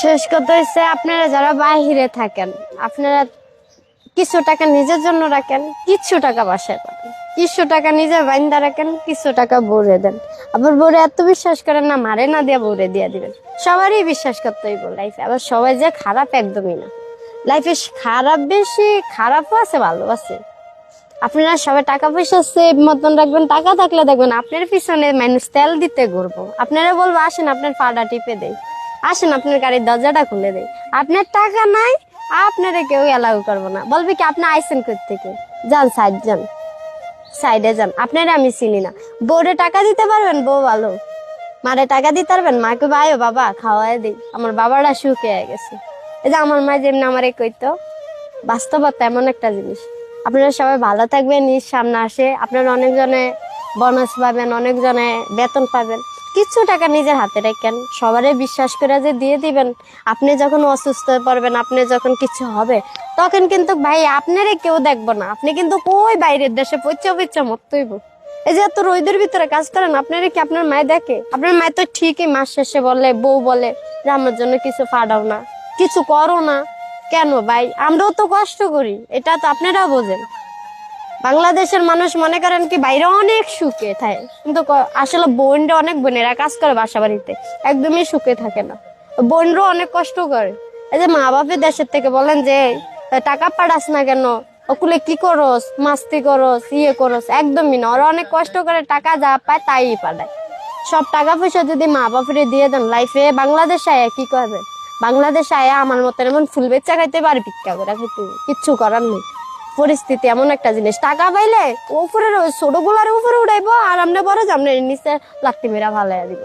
শেষ কথা হচ্ছে আপনারা যারা বাহিরে থাকেন, আপনারা কিছু টাকা নিজের জন্য রাখেন, কিছু টাকা বাসায় পাবেন, কিছু টাকা নিজে বাইন্দা রাখেন, কিছু টাকা বউরে দেন। আবার বউরে এত বিশ্বাস করেন না, মারে না দিয়া বউরে দিয়া দিবেন। সবারই বিশ্বাস করতে হইব লাইফে। আবার সবাই যে খারাপ একদমই না, লাইফে খারাপ বেশি, খারাপও আছে ভালো আছে। আপনারা সবাই টাকা পয়সা সেভ মতন রাখবেন, টাকা থাকলে দেখবেন আপনার পিছনে মানুষ তেল দিতে ঘুরবো। আপনারা বলবো আসেন আপনার পাটা টিপে দেয়, আসেন আপনার গাড়ির দরজাটা খুলে দেয়। আপনার টাকা নাই, আপনারা কেউ এলাও করবো না, বলবে কি আপনি আইসেন কোথা থেকে, যান সাইড যান, সাইডে যান, আপনারা আমি চিনি না। বউরে টাকা দিতে পারবেন, বউ ভালো। মারে টাকা দিতে পারবেন, মাকে ভাইও বাবা খাওয়াই দিই, আমার বাবারা সুখে হয়ে গেছে। এই যে আমার মা যেমনি আমারে কইতো, বাস্তবতা এমন একটা জিনিস। আপনারা সবাই ভালো থাকবেন, ঈদ সামনে আসে, আপনারা অনেকজনে বোনাস পাবেন, অনেকজনে বেতন পাবেন। কিছু টাকা নিজের হাতে রাখেন, সবারে বিশ্বাস করে যে দিয়ে দিবেন। আপনি যখন অসুস্থ হয়ে পড়বেন, আপনি যখন কিছু হবে, তখন কিন্তু ভাই আপনারে কেউ দেখবো না। আপনি কিন্তু কই বাইরের দেশে পইচা পইচা মরতেইব। এই যে এত রোদের ভিতরে কাজ করেন, আপনারা কি আপনার মায় দেখে? আপনার মায় তো ঠিকই মাস শেষে বলে, বউ বলে যে আমার জন্য কিছু ফাড়াও না, কিছু করো না। কেন ভাই, আমরাও তো কষ্ট করি, এটা তো আপনারা বোঝেন। বাংলাদেশের মানুষ মনে করেন কি বাইরে অনেক সুখে থাকে, কিন্তু আসলে বোনরা, অনেক বোনেরা কাজ করে বাসা বাড়িতে, একদমই সুখে থাকে না। বোনরাও অনেক কষ্ট করে। এই যে মা বাপের দেশের থেকে বলেন যে টাকা পাঠাস না কেন, ওকুলে কি করস, মাস্তি করস, ইয়ে করস, একদমই না। ওরা অনেক কষ্ট করে, টাকা যা পায় তাই পাঠায়। সব টাকা পয়সা যদি মা বাপরে দিয়ে দেন, লাইফে বাংলাদেশে আয়া কি করবে? বাংলাদেশে আয়া আমার মতন এমন ফুল বেচা খাইতে পারে, ভিক্ষা করে খাইতে, কিচ্ছু করার নেই। পরিস্থিতি এমন একটা জিনিস, টাকা পাইলে উপরে ছোট গুলার উপরে উঠাইবো, আর আমরা বড় যে আমরা নিচে লাত্তি মেরা ভালো দিব।